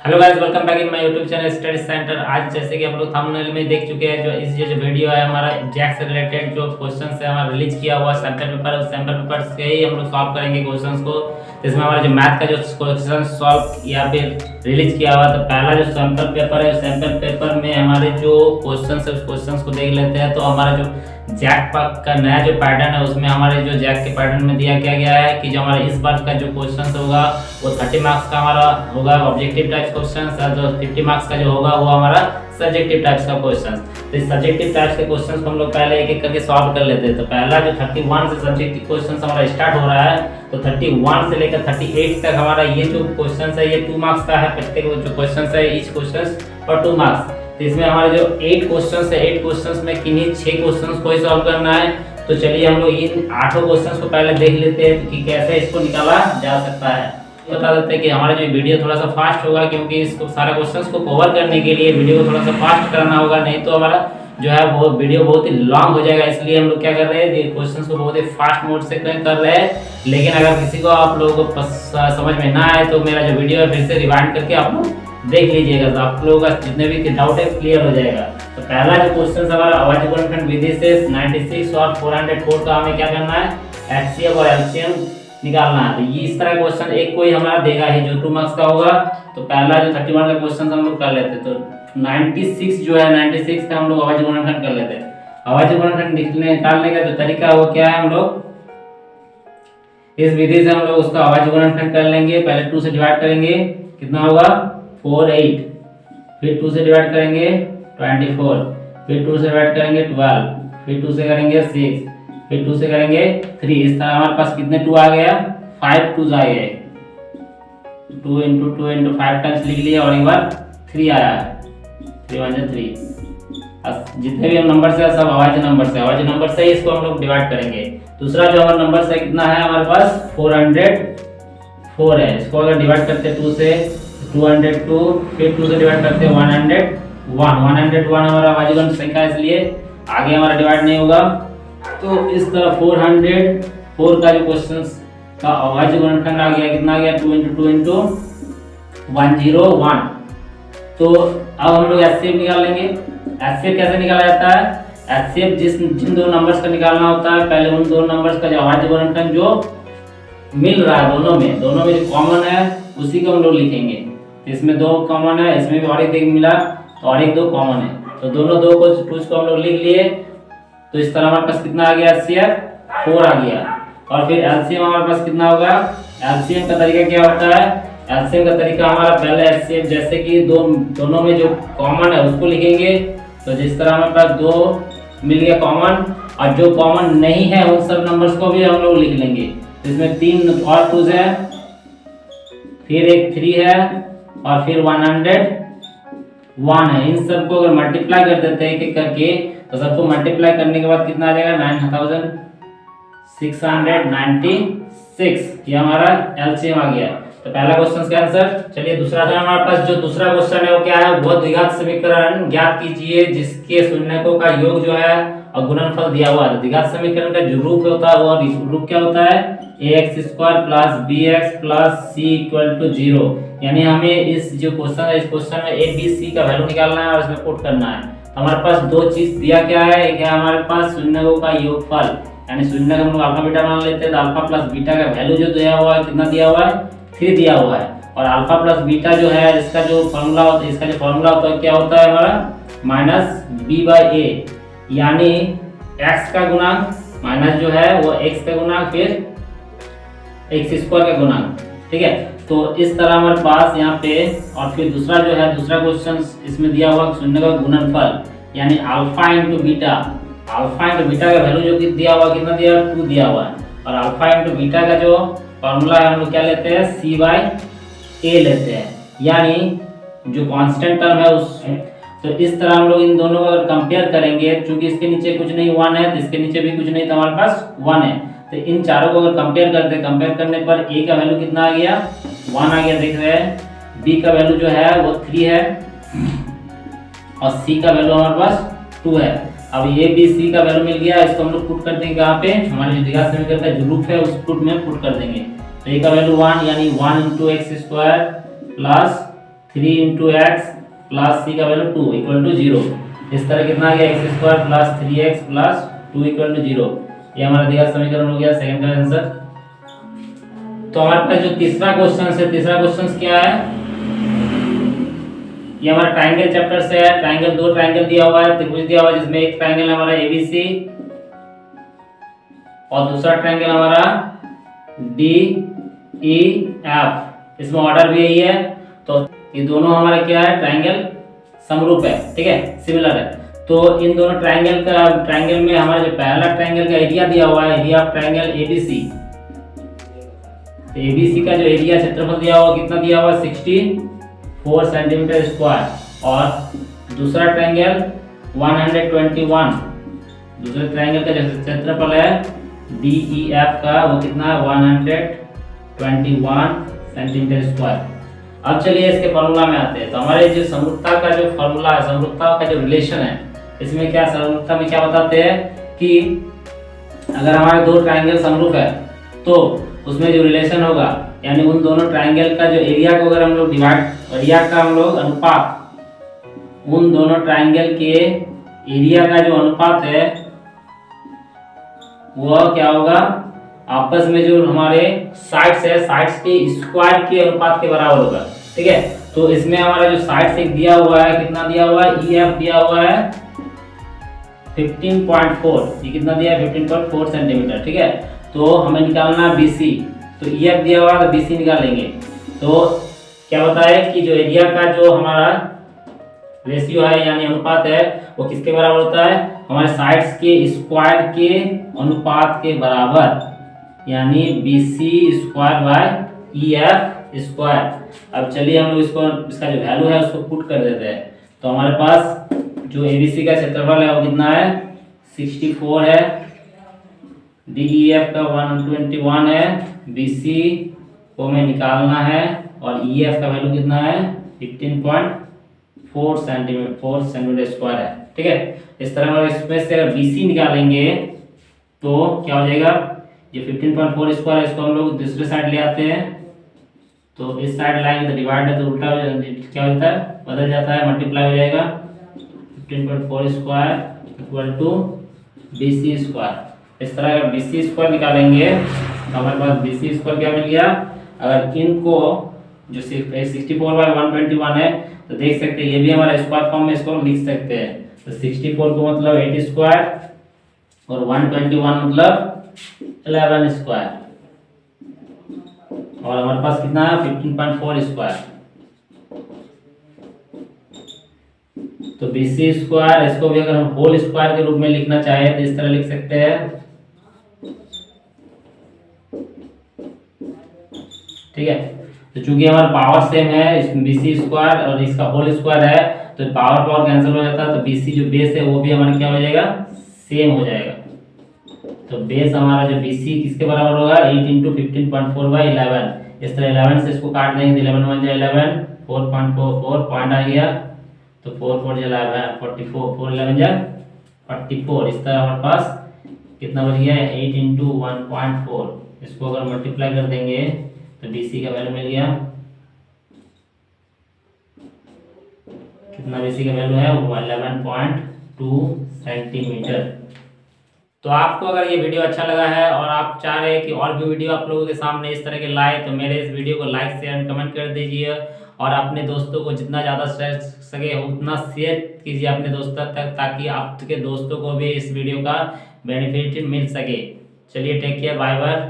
Hello guys, welcome back in my YouTube channel study centre. आज जैसे कि हम लोग थंबनेल में देख चुके हैं, जो वीडियो है हमारा जैक से रिलेटेड जो क्वेश्चन है हमारा रिलीज किया हुआ सैंपल पेपर है, उस सैंपल पेपर से ही हम लोग सॉल्व करेंगे क्वेश्चंस को। इसमें हमारा जो मैथ का जो क्वेश्चन सॉल्व या फिर रिलीज किया हुआ, तो पहला जो सैंपल पेपर है, सैंपल पेपर में हमारे जो क्वेश्चन है उस क्वेश्चन को देख लेते हैं। तो हमारा जो जैक का नया जो पैटर्न है, उसमें हमारे जो जैक के पैटर्न में दिया क्या गया है कि जो हमारा इस बार का जो क्वेश्चन होगा वो 30 मार्क्स का हमारा होगा ऑब्जेक्टिव टाइप क्वेश्चन, और जो 50 मार्क्स का जो होगा वो हमारा सब्जेक्टिव टाइप्स का क्वेश्चन। तो इस सब्जेक्टिव टाइप्स के क्वेश्चन को हम लोग पहले एक एक करके सॉल्व कर लेते हैं। तो पहला जो 31 से सब्जेक्टिव क्वेश्चन हमारा स्टार्ट हो रहा है, तो 31 से लेकर 38 तक हमारा ये जो क्वेश्चन है ये 2 मार्क्स का है। प्रत्येक जो क्वेश्चन है ईच क्वेश्चन और 2 मार्क्स। तो इसमें हमारे जो 8 क्वेश्चंस है, 8 क्वेश्चंस में किन्हीं 6 क्वेश्चंस को ही सॉल्व करना है। तो चलिए हम लोग इन 8 क्वेश्चंस को पहले देख लेते हैं कि कैसे इसको निकाला जा सकता है। बता देते हैं कि हमारा जो वीडियो थोड़ा सा फास्ट होगा, क्योंकि इसको सारा क्वेश्चंस को कवर करने के लिए वीडियो को थोड़ा सा फास्ट करना होगा, नहीं तो हमारा जो है वो वीडियो बहुत ही लॉन्ग हो जाएगा। इसलिए हम लोग क्या कर रहे हैं, क्वेश्चंस को बहुत ही फास्ट मोड से कर रहे हैं। लेकिन अगर किसी को आप लोगों को समझ में ना आए तो मेरा जो वीडियो है फिर से रिवाइंड करके आप लोग देख लीजिएगा, तो आप लोगों का जितने भी डाउट है क्लियर हो जाएगा। तो पहला जो क्वेश्चन हमारा अवधि गुणनखंड विधि से 96 और 404 का हमें क्या करना है, एचसीएफ और एलसीएम निकालना है। तो ये इस तरह क्वेश्चन एक कोई हमारा देगा ही जो 2 मार्क्स का होगा। तो पहला जो 31 का क्वेश्चन हम लोग कर लेते हैं। तो 96 जो है, 96 का हम लोग अवधि गुणनखंड कर लेते हैं। अवधि गुणनखंड निकालने का जो तरीका है वो क्या है, हम लोग इस विधि से हम लोग उसका अवधि गुणनखंड कर लेंगे। पहले 2 से डिवाइड करेंगे, कितना होगा 48, फिर 2 से डिवाइड करेंगे 24, फिर 2 से डिवाइड करेंगे 12, फिर 2 से करेंगे 6, फिर 2 से करेंगे 3। इस तरह हमारे पास कितने 2 आ गया, 5 2 आ गए। 2 × 2 × 5 टाइम्स लिख लिया और एक बार 3 आया है, 3 1 3। जितने भी हम नंबर है सब अभाज्य नंबर से, अभाज्य नंबर से ही इसको हम लोग डिवाइड करेंगे। दूसरा जो हमारा नंबर है कितना है हमारे पास 404 है। इसको अगर डिवाइड करते हैं 2 से 202, फिर 2 से डिवाइड करते हैं 101 हमारा अभाज्य गुणन संख्या, इसलिए आगे हमारा डिवाइड नहीं होगा। तो इस तरह 404 का जो क्वेश्चन का अभाज्य गुणनखंड आ गया, कितना आ गया 2 × 2 × 101। तो अब हम लोग एचसीएफ निकाल लेंगे। एचसीएफ कैसे निकाला जाता है, एचसीएफ जिन दो नंबर्स का निकालना होता है, पहले उन दो नंबर्स का जो अभाज्य गुणनखंड जो मिल रहा है दोनों में जो कॉमन है उसी को हम लोग लिखेंगे। इसमें 2 कॉमन है, इसमें भी और एक मिला तो और एक 2 कॉमन है, तो दोनों 2 को हम लोग लिख लिए। तो इस तरह हमारे पास कितना आ गया, एचसीएफ 4 आ गया। और फिर एलसीएम हमारे पास कितना होगा, एलसीएम का तरीका क्या होता है, एलसीएम का तरीका हमारा पहले एचसीएफ जैसे कि दोनों में जो कॉमन है उसको लिखेंगे। तो जिस तरह हमारे पास 2 मिल गया कॉमन, और जो कॉमन नहीं है उन सब नंबर्स को भी हम लोग लिख लेंगे। तो इसमें 3 और 2 है, फिर एक 3 है और फिर 101 है। इन सबको अगर मल्टीप्लाई कर देते हैं एक करके, तो सबको मल्टीप्लाई करने के बाद कितना आ जाएगा 9696। ये हमारा एलसीएम आ गया। तो पहला क्वेश्चन का आंसर। चलिए दूसरा था हमारे पास, जो दूसरा क्वेश्चन है वो क्या है, वो द्विघात समीकरण ज्ञात कीजिए जिसके शून्यकों का योग जो है और गुणनफल दिया हुआ है। द्विघात समीकरण का जो रूप होता है वो रूप क्या होता है, ax² + bx + c = 0। यानी हमें इस जो क्वेश्चन है, इस क्वेश्चन में a b c का वैल्यू निकालना है और इसमें पुट करना है। हमारे पास 2 चीज दिया क्या है, एक है हमारे पास शून्यकों का योगफल, यानी शून्य का हम लोग अल्फा बीटा मान लेते हैं। तो अल्फा प्लस बीटा का वैल्यू जो दिया हुआ है, कितना दिया हुआ है 3 दिया हुआ है। और अल्फा प्लस बीटा जो है इसका जो फॉर्मूला होता है, इसका जो फॉर्मूला होता है क्या होता है हमारा -b/a, यानी x का गुणांक माइनस जो है वो x का गुणांक फिर x² का गुणांक, ठीक है। तो इस तरह हमारे पास यहाँ पे, और फिर दूसरा जो है दूसरा क्वेश्चन इसमें दिया हुआ शून्य का गुणनफल, यानी अल्फा × बीटा। अल्फा × बीटा का वैल्यू जो कि दिया हुआ कितना दिया हुआ 2 दिया हुआ है। और अल्फा × बीटा का जो फॉर्मूला है हम लोग क्या लेते हैं, c/a लेते हैं, यानी जो कांस्टेंट टर्म है उस। तो इस तरह हम लोग इन दोनों को अगर कंपेयर करेंगे, चूंकि इसके नीचे कुछ नहीं 1 है, तो इसके नीचे भी कुछ नहीं, तो हमारे पास 1 है। तो इन चारों को अगर कंपेयर करते हैं, कंपेयर करने पर a का वैल्यू कितना आ गया 1 आ गया, देख रहे हैं। b का वैल्यू जो है वो 3 है और c का वैल्यू हमारे पास 2 है। अब a b c का वैल्यू मिल गया, इसको हम लोग पुट कर देंगे कहाँ पे, हमारे जो द्विघात समीकरण का जो रूप है उस पुट में पुट कर देंगे। तो a का वैल्यू 1, यानी 1 × x² + 3 इंटू एक्स प्लस सी का वैल्यू 2 इक्वल टू 0। इस तरह कितना आ गया x square plus 3x plus 2 equal to 0। ये हमारा दिया समीकरण हो गया सेकंड का आंसर। तो हमारे पास जो तीसरा क्वेश्चन है, तीसरा क्वेश्चन क्या है, ये हमारा ट्रायंगल चैप्टर से है। ट्रायंगल, दो ट्रायंगल दिया हुआ है, त्रिभुज दिया हुआ है, जिसमें एक ट्रायंगल हमारा एबीसी और दूसरा ट्रायंगल हमारा DEF। इसमें ऑर्डर भी यही है। तो ये दोनों हमारा क्या है, ट्रायंगल समरूप है, ठीक है, सिमिलर है। तो इन दोनों ट्रायंगल में हमारा जो पहला ट्रायंगल का एरिया दिया हुआ है, एरिया ऑफ ट्रायंगल एबीसी, तो एबीसी का जो एरिया क्षेत्रफल दिया हुआ कितना दिया हुआ, 64 सेंटीमीटर स्क्वायर। और दूसरा ट्रायंगल 121, दूसरे ट्रायंगल का जो क्षेत्रफल है DEF का वो कितना है, 121 सेंटीमीटर स्क्वायर। अब चलिए इसके फॉर्मूला में आते हैं। तो हमारे जो समरूपता का जो फॉर्मूला है, समरूपता का जो रिलेशन है, इसमें क्या समरूपता में क्या बताते हैं कि अगर हमारे दो ट्रायंगल समरूप है तो उसमें जो रिलेशन होगा, यानी उन दोनों ट्रायंगल का जो एरिया को अगर हम लोग डिवाइड, एरिया का हम लोग अनुपात, उन दोनों ट्रायंगल के एरिया का जो अनुपात है वह क्या होगा, आपस में जो हमारे साइड्स है, साइड्स के स्क्वायर के अनुपात के बराबर होगा, ठीक है। तो इसमें हमारा जो साइड्स एक दिया हुआ है, कितना दिया हुआ है, EF दिया हुआ है 15.4, ये कितना दिया है 15.4 सेंटीमीटर, ठीक है। तो हमें निकालना है BC, तो EF दिया हुआ है तो BC निकालेंगे। तो क्या बताए कि जो एरिया का जो हमारा रेशियो है यानी अनुपात है वो किसके बराबर होता है, हमारे साइड्स के स्क्वायर के अनुपात के बराबर, यानी BC square by EF square. अब चलिए हम लोग इसको, इसका जो वैल्यू है उसको पुट कर देते हैं। तो हमारे पास जो ABC का क्षेत्रफल है वो कितना है, 64 है, DEF का 121 है, BC को हमें निकालना है और EF का वैल्यू कितना है 15.4 सेंटीमीटर स्क्वायर है, ठीक है। इस तरह हम इसमें से अगर BC निकालेंगे तो क्या हो जाएगा, ये 15.4 स्क्वायर है, इसको हम लोग दूसरे साइड ले आते हैं। तो इस साइड लाएंगे तो डिवाइड है तो उल्टा क्या होता है, बदल जाता है, मल्टीप्लाई हो जाएगा। 15.4 square equal to BC square. इस तरह अगर BC स्क्वायर निकालेंगे तो हमारे पास BC स्क्वायर क्या मिल गया। अगर इनको जो 64/121 है तो देख सकते हैं ये भी हमारा स्क्वायर फॉर्म में इसको लिख सकते हैं। तो 64 को मतलब 8 स्क्वायर और 121 मतलब 11 स्क्वायर, और हमारे पास कितना है 15.4 स्क्वायर। तो BC स्क्वायर, इसको भी अगर हम होल स्क्वायर के रूप में लिखना चाहे तो इस तरह लिख सकते हैं, ठीक है। तो चूंकि हमारा पावर सेम है, BC स्क्वायर और इसका होल स्क्वायर है, तो पावर पावर कैंसिल हो जाता है। तो BC जो बेस है वो भी हमारा क्या हो जाएगा, सेम हो जाएगा। तो बेस हमारा जो BC किसके बराबर होगा, 8 इंटू 15.4/11। इस तरह 11 से इसको काट देंगे, 11 1 जा 11, 4.44 पॉइंट आ गया। तो 4 4 जा 11, 44, 4 11 जा 44। इस तरह हमारे पास कितना बच गया, 8 इंटू 1.4। इसको अगर मल्टीप्लाई कर देंगे तो BC का वैल्यू मिल गया, कितना BC का वैल्यू है, 11.2 सेंटीमीटर। तो आपको अगर ये वीडियो अच्छा लगा है और आप चाह रहे हैं कि और भी वीडियो आप लोगों के सामने इस तरह के लाए, तो मेरे इस वीडियो को लाइक शेयर एंड कमेंट कर दीजिए और अपने दोस्तों को जितना ज़्यादा शेयर सके उतना शेयर कीजिए अपने दोस्तों तक, ताकि आपके दोस्तों को भी इस वीडियो का बेनिफिट मिल सके। चलिए टेक केयर, बाय बाय।